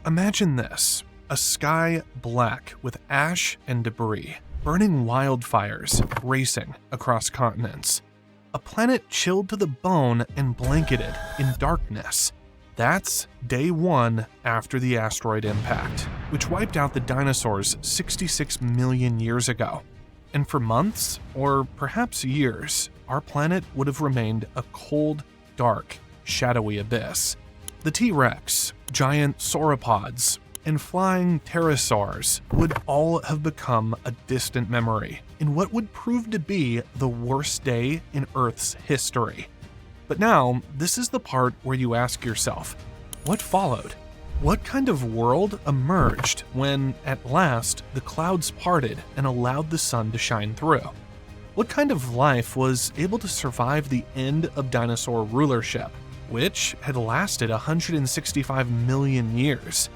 Imagine this, a sky black with ash and debris, burning wildfires racing across continents. A planet chilled to the bone and blanketed in darkness. That's day 1 after the asteroid impact, which wiped out the dinosaurs 66 million years ago. And for months, or perhaps years, our planet would have remained a cold, dark, shadowy abyss. The T-Rex, giant sauropods, and flying pterosaurs would all have become a distant memory in what would prove to be the worst day in Earth's history. But now, this is the part where you ask yourself, what followed? What kind of world emerged when, at last, the clouds parted and allowed the sun to shine through? What kind of life was able to survive the end of dinosaur rulership, which had lasted 165 million years?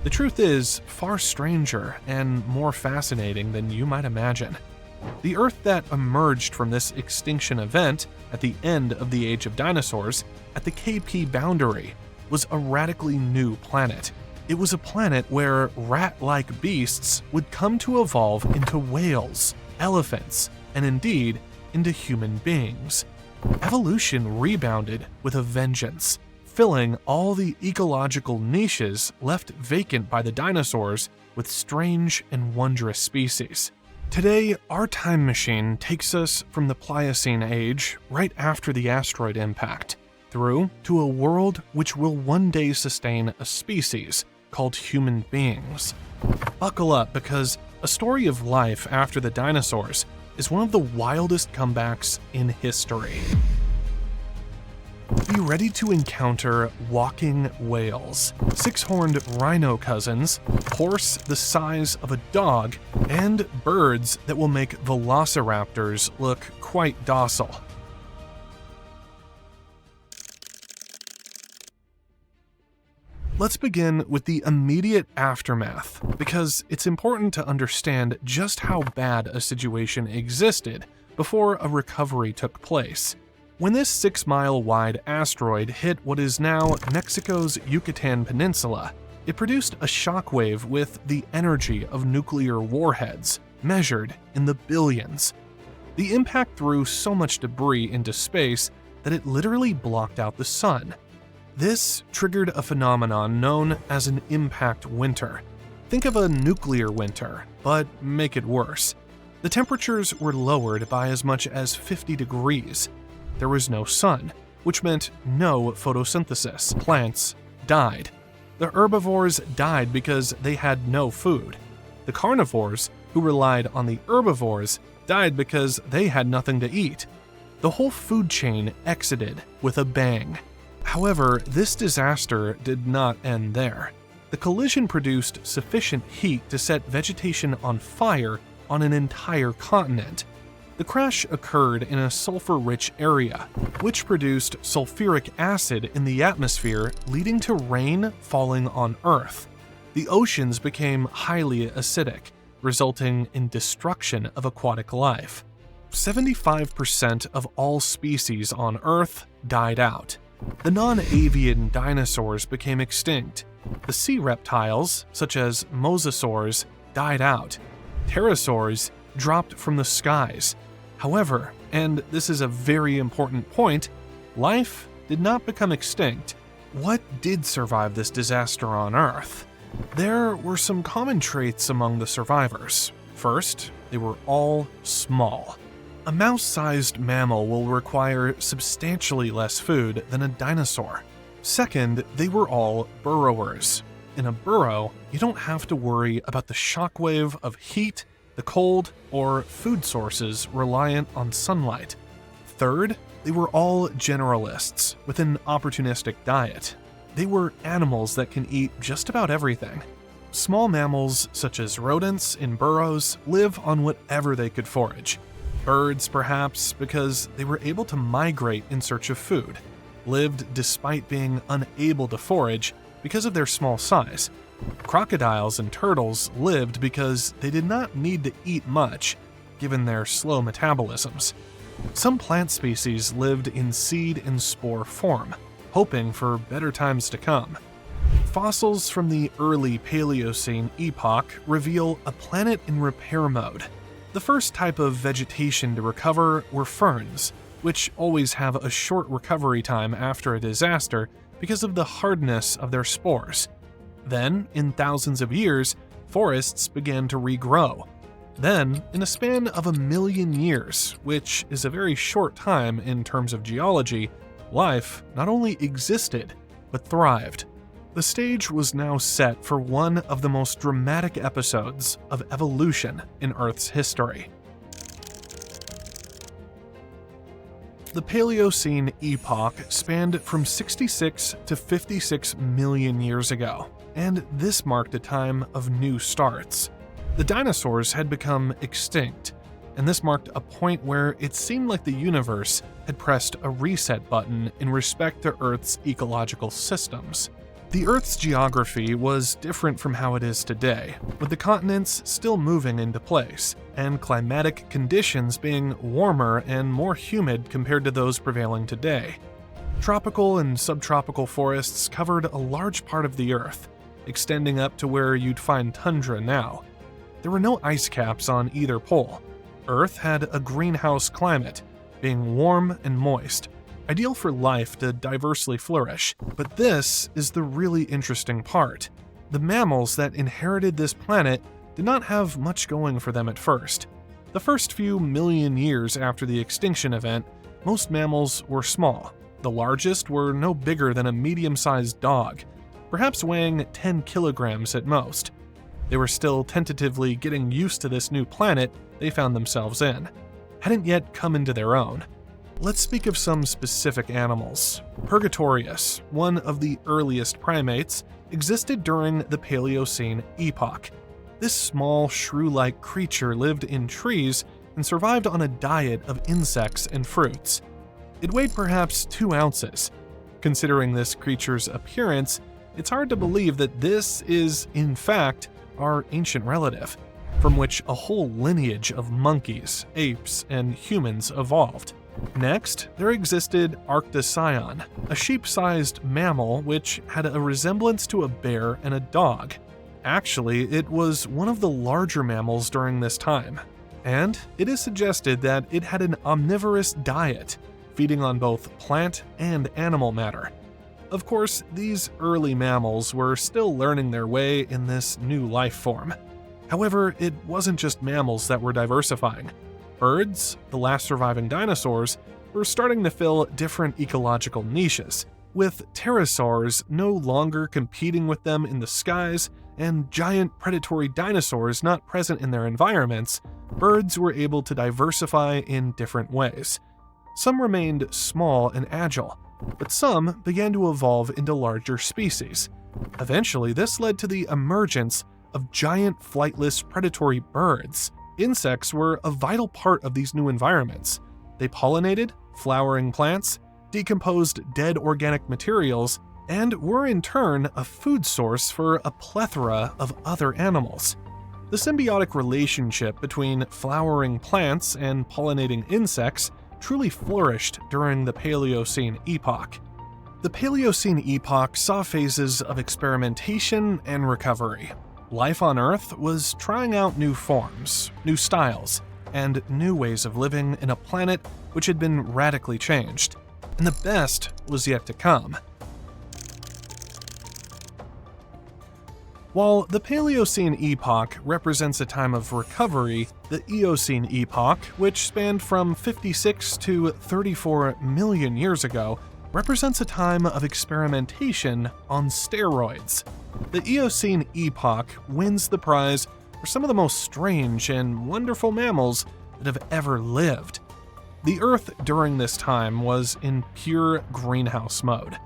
The truth is far stranger and more fascinating than you might imagine. The Earth that emerged from this extinction event at the end of the Age of Dinosaurs, at the KP boundary, was a radically new planet. It was a planet where rat-like beasts would come to evolve into whales, elephants, and indeed, into human beings. Evolution rebounded with a vengeance, filling all the ecological niches left vacant by the dinosaurs with strange and wondrous species. Today, our time machine takes us from the Pliocene age, right after the asteroid impact, through to a world which will one day sustain a species called human beings. Buckle up, because a story of life after the dinosaurs is one of the wildest comebacks in history. Be ready to encounter walking whales, six-horned rhino cousins, horse the size of a dog, and birds that will make velociraptors look quite docile. Let's begin with the immediate aftermath, because it's important to understand just how bad a situation existed before a recovery took place. When this 6-mile-wide asteroid hit what is now Mexico's Yucatan Peninsula, it produced a shockwave with the energy of nuclear warheads, measured in the billions. The impact threw so much debris into space that it literally blocked out the sun. This triggered a phenomenon known as an impact winter. Think of a nuclear winter, but make it worse. The temperatures were lowered by as much as 50 degrees. There was no sun, which meant no photosynthesis. Plants died. The herbivores died because they had no food. The carnivores, who relied on the herbivores, died because they had nothing to eat. The whole food chain exited with a bang. However, this disaster did not end there. The collision produced sufficient heat to set vegetation on fire on an entire continent. The crash occurred in a sulfur-rich area, which produced sulfuric acid in the atmosphere, leading to rain falling on Earth. The oceans became highly acidic, resulting in destruction of aquatic life. 75% of all species on Earth died out. The non-avian dinosaurs became extinct. The sea reptiles, such as mosasaurs, died out. Pterosaurs dropped from the skies. However, and this is a very important point, life did not become extinct. What did survive this disaster on Earth? There were some common traits among the survivors. First, they were all small. A mouse-sized mammal will require substantially less food than a dinosaur. Second, they were all burrowers. In a burrow, you don't have to worry about the shockwave of heat, the cold, or food sources reliant on sunlight. Third, they were all generalists with an opportunistic diet. They were animals that can eat just about everything. Small mammals, such as rodents in burrows, live on whatever they could forage. Birds, perhaps, because they were able to migrate in search of food, lived despite being unable to forage because of their small size. Crocodiles and turtles lived because they did not need to eat much, given their slow metabolisms. Some plant species lived in seed and spore form, hoping for better times to come. fossils from the early Paleocene epoch reveal a planet in repair mode. The first type of vegetation to recover were ferns, which always have a short recovery time after a disaster because of the hardness of their spores. Then, in thousands of years, forests began to regrow. Then, in a span of 1,000,000 years, which is a very short time in terms of geology, life not only existed, but thrived. The stage was now set for one of the most dramatic episodes of evolution in Earth's history. The Paleocene epoch spanned from 66 to 56 million years ago, and this marked a time of new starts. The dinosaurs had become extinct, and this marked a point where it seemed like the universe had pressed a reset button in respect to Earth's ecological systems. The Earth's geography was different from how it is today, with the continents still moving into place, and climatic conditions being warmer and more humid compared to those prevailing today. Tropical and subtropical forests covered a large part of the Earth, extending up to where you'd find tundra now. There were no ice caps on either pole. Earth had a greenhouse climate, being warm and moist, ideal for life to diversely flourish. But this is the really interesting part. The mammals that inherited this planet did not have much going for them at first. The first few million years after the extinction event, most mammals were small. The largest were no bigger than a medium-sized dog, perhaps weighing 10 kilograms at most. They were still tentatively getting used to this new planet they found themselves in, hadn't yet come into their own. Let's speak of some specific animals. Purgatorius, one of the earliest primates, existed during the Paleocene epoch. This small, shrew-like creature lived in trees and survived on a diet of insects and fruits. It weighed perhaps 2 ounces. Considering this creature's appearance, it's hard to believe that this is, in fact, our ancient relative, from which a whole lineage of monkeys, apes, and humans evolved. Next, there existed Arctocyon, a sheep-sized mammal which had a resemblance to a bear and a dog. Actually, it was one of the larger mammals during this time, and it is suggested that it had an omnivorous diet, feeding on both plant and animal matter. Of course, these early mammals were still learning their way in this new life form. However, it wasn't just mammals that were diversifying. Birds, the last surviving dinosaurs, were starting to fill different ecological niches, with pterosaurs no longer competing with them in the skies and giant predatory dinosaurs not present in their environments. Birds were able to diversify in different ways. Some remained small and agile, but some began to evolve into larger species. Eventually, this led to the emergence of giant flightless predatory birds. Insects were a vital part of these new environments. They pollinated flowering plants, decomposed dead organic materials, and were in turn a food source for a plethora of other animals. The symbiotic relationship between flowering plants and pollinating insects truly flourished during the Paleocene epoch. The Paleocene epoch saw phases of experimentation and recovery. Life on Earth was trying out new forms, new styles, and new ways of living in a planet which had been radically changed. And the best was yet to come. While the Paleocene epoch represents a time of recovery, the Eocene epoch, which spanned from 56 to 34 million years ago, represents a time of experimentation on steroids. The Eocene epoch wins the prize for some of the most strange and wonderful mammals that have ever lived. The Earth during this time was in pure greenhouse mode.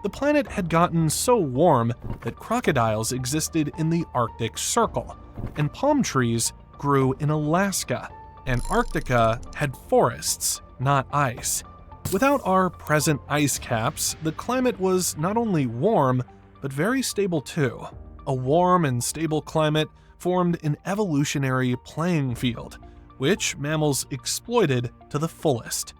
The planet had gotten so warm that crocodiles existed in the Arctic Circle, and palm trees grew in Alaska. Antarctica had forests, not ice. Without our present ice caps, the climate was not only warm, but very stable too. A warm and stable climate formed an evolutionary playing field, which mammals exploited to the fullest.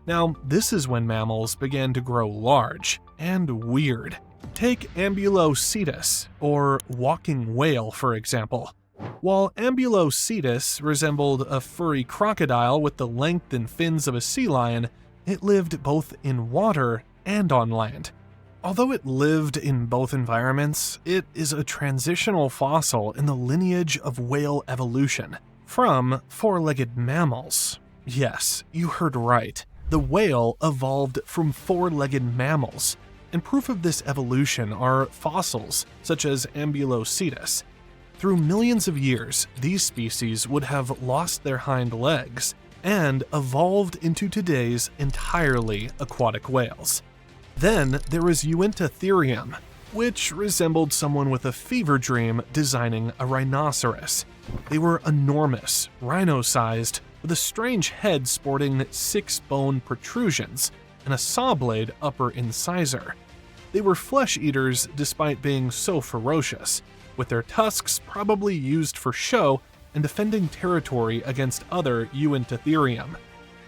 Now, this is when mammals began to grow large and weird. Take Ambulocetus, or walking whale, for example. While Ambulocetus resembled a furry crocodile with the length and fins of a sea lion, it lived both in water and on land. Although it lived in both environments, it is a transitional fossil in the lineage of whale evolution from four-legged mammals. Yes, you heard right. The whale evolved from four-legged mammals, and proof of this evolution are fossils such as Ambulocetus. Through millions of years, these species would have lost their hind legs and evolved into today's entirely aquatic whales. Then there was Uintatherium, which resembled someone with a fever dream designing a rhinoceros. They were enormous, rhino-sized, with a strange head sporting 6 bone protrusions and a saw blade upper incisor. They were flesh eaters despite being so ferocious, with their tusks probably used for show and defending territory against other Uintatherium.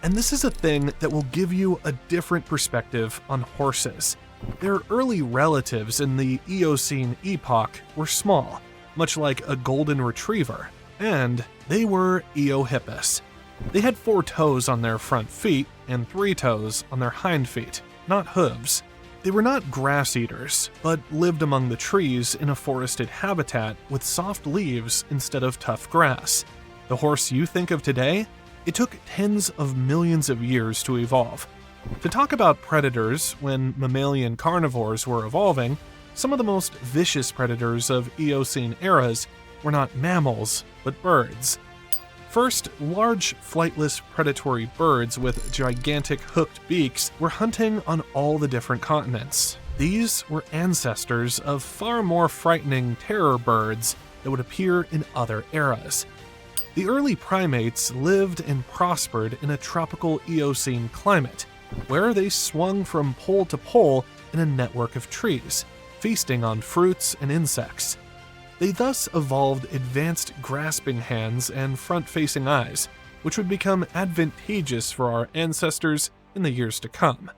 And this is a thing that will give you a different perspective on horses. Their early relatives in the Eocene epoch were small, much like a golden retriever, and they were Eohippus. They had 4 toes on their front feet and 3 toes on their hind feet, not hooves. They were not grass eaters, but lived among the trees in a forested habitat with soft leaves instead of tough grass. The horse you think of today? It took tens of millions of years to evolve. To talk about predators when mammalian carnivores were evolving, some of the most vicious predators of Eocene eras were not mammals, but birds. First, large, flightless predatory birds with gigantic hooked beaks were hunting on all the different continents. These were ancestors of far more frightening terror birds that would appear in other eras. The early primates lived and prospered in a tropical Eocene climate, where they swung from pole to pole in a network of trees, feasting on fruits and insects. They thus evolved advanced grasping hands and front-facing eyes, which would become advantageous for our ancestors in the years to come.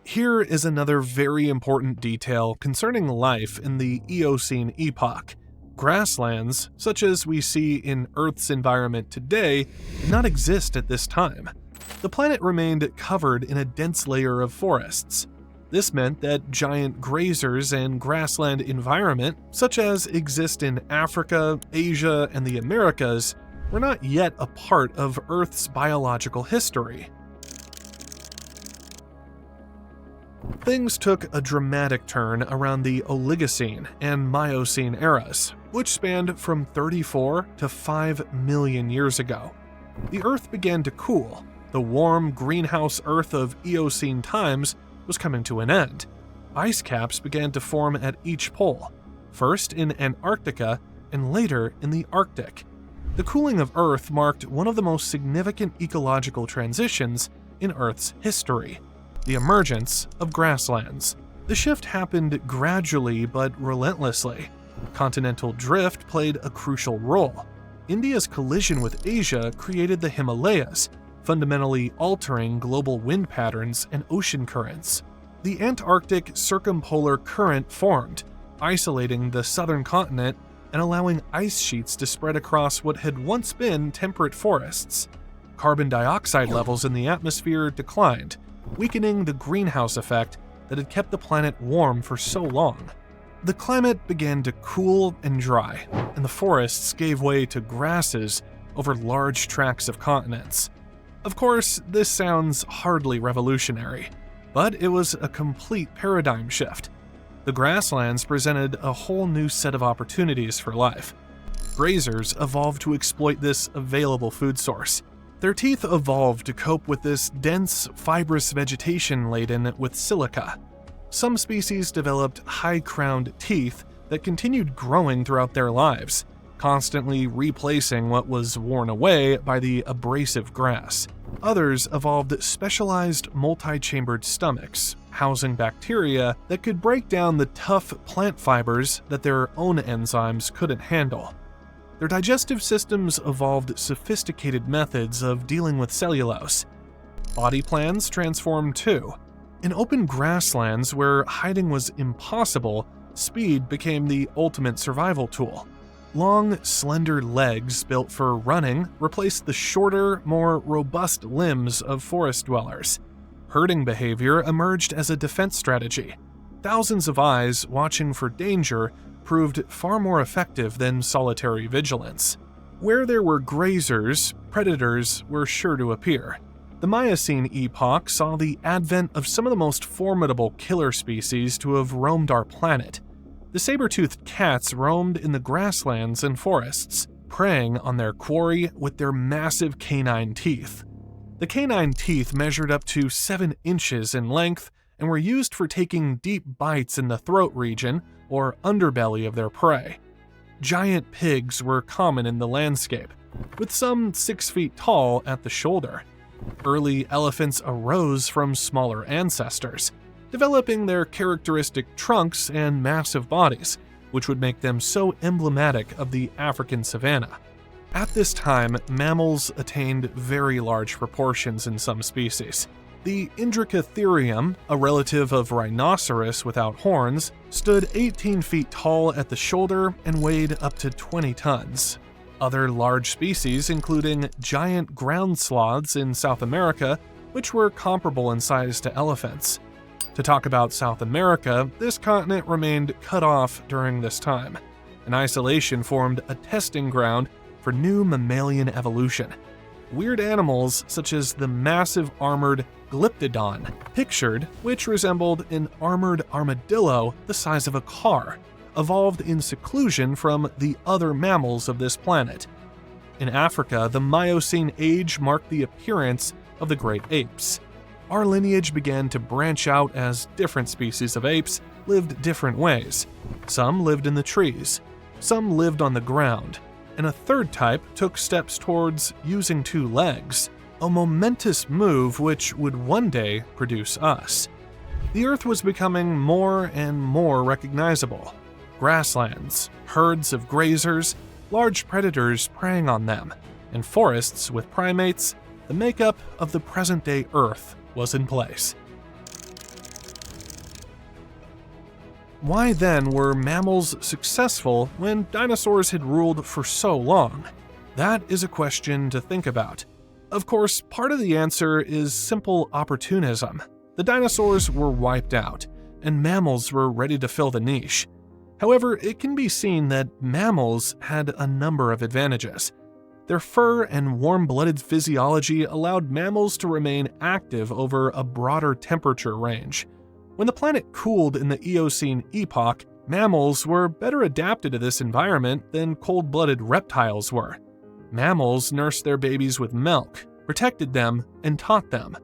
Here is another very important detail concerning life in the Eocene epoch. Grasslands, such as we see in Earth's environment today, did not exist at this time. The planet remained covered in a dense layer of forests. This meant that giant grazers and grassland environment, such as exist in Africa, Asia, and the Americas, were not yet a part of Earth's biological history. Things took a dramatic turn around the Oligocene and Miocene eras, which spanned from 34 to 5 million years ago. The Earth began to cool. The warm greenhouse Earth of Eocene times was coming to an end. Ice caps began to form at each pole, first in Antarctica and later in the Arctic. The cooling of Earth marked one of the most significant ecological transitions in Earth's history, the emergence of grasslands. The shift happened gradually but relentlessly. Continental drift played a crucial role. India's collision with Asia created the Himalayas, fundamentally altering global wind patterns and ocean currents. The Antarctic Circumpolar Current formed, isolating the southern continent and allowing ice sheets to spread across what had once been temperate forests. Carbon dioxide levels in the atmosphere declined, weakening the greenhouse effect that had kept the planet warm for so long. The climate began to cool and dry, and the forests gave way to grasses over large tracts of continents. Of course, this sounds hardly revolutionary, but it was a complete paradigm shift. The grasslands presented a whole new set of opportunities for life. Grazers evolved to exploit this available food source. Their teeth evolved to cope with this dense, fibrous vegetation laden with silica. Some species developed high-crowned teeth that continued growing throughout their lives, constantly replacing what was worn away by the abrasive grass. Others evolved specialized multi-chambered stomachs, housing bacteria that could break down the tough plant fibers that their own enzymes couldn't handle. Their digestive systems evolved sophisticated methods of dealing with cellulose. Body plans transformed too. In open grasslands where hiding was impossible, speed became the ultimate survival tool. Long, slender legs built for running replaced the shorter, more robust limbs of forest dwellers. Herding behavior emerged as a defense strategy. Thousands of eyes watching for danger proved far more effective than solitary vigilance. Where there were grazers, predators were sure to appear. The Miocene epoch saw the advent of some of the most formidable killer species to have roamed our planet. The saber-toothed cats roamed in the grasslands and forests, preying on their quarry with their massive canine teeth. The canine teeth measured up to 7 inches in length and were used for taking deep bites in the throat region or underbelly of their prey. Giant pigs were common in the landscape, with some 6 feet tall at the shoulder. Early elephants arose from smaller ancestors, developing their characteristic trunks and massive bodies, which would make them so emblematic of the African savanna. At this time, mammals attained very large proportions in some species. The Indricotherium, a relative of rhinoceros without horns, stood 18 feet tall at the shoulder and weighed up to 20 tons. Other large species, including giant ground sloths in South America, which were comparable in size to elephants. To talk about South America, this continent remained cut off during this time. An isolation formed a testing ground for new mammalian evolution. Weird animals such as the massive armored Glyptodon, pictured, which resembled an armored armadillo the size of a car, evolved in seclusion from the other mammals of this planet. In Africa, the Miocene age marked the appearance of the great apes. Our lineage began to branch out as different species of apes lived different ways. Some lived in the trees, some lived on the ground, and a third type took steps towards using 2 legs, a momentous move which would one day produce us. The Earth was becoming more and more recognizable. Grasslands, herds of grazers, large predators preying on them, and forests with primates, the makeup of the present-day Earth was in place. Why then were mammals successful when dinosaurs had ruled for so long? That is a question to think about. Of course, part of the answer is simple opportunism. The dinosaurs were wiped out, and mammals were ready to fill the niche. However, it can be seen that mammals had a number of advantages. Their fur and warm-blooded physiology allowed mammals to remain active over a broader temperature range. When the planet cooled in the Eocene epoch, mammals were better adapted to this environment than cold-blooded reptiles were. Mammals nursed their babies with milk, protected them, and taught them.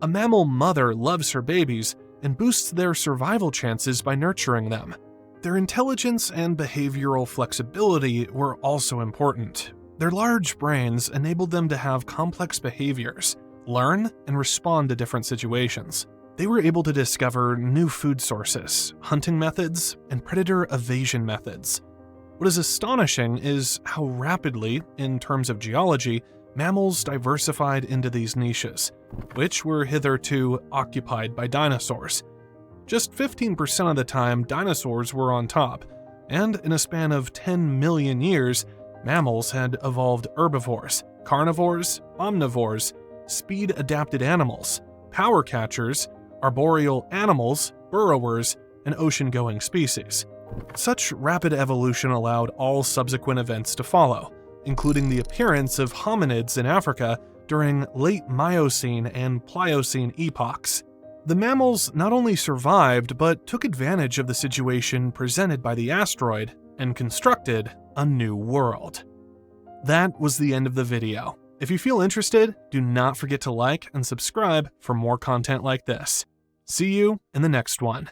A mammal mother loves her babies and boosts their survival chances by nurturing them. Their intelligence and behavioral flexibility were also important. Their large brains enabled them to have complex behaviors, learn, and respond to different situations. They were able to discover new food sources, hunting methods, and predator evasion methods. What is astonishing is how rapidly, in terms of geology, mammals diversified into these niches, which were hitherto occupied by dinosaurs. Just 15% of the time, dinosaurs were on top, and in a span of 10 million years, mammals had evolved herbivores, carnivores, omnivores, speed-adapted animals, power catchers, arboreal animals, burrowers, and ocean-going species. Such rapid evolution allowed all subsequent events to follow, including the appearance of hominids in Africa during late Miocene and Pliocene epochs. The mammals not only survived, but took advantage of the situation presented by the asteroid and constructed a new world. That was the end of the video. If you feel interested, do not forget to like and subscribe for more content like this. See you in the next one.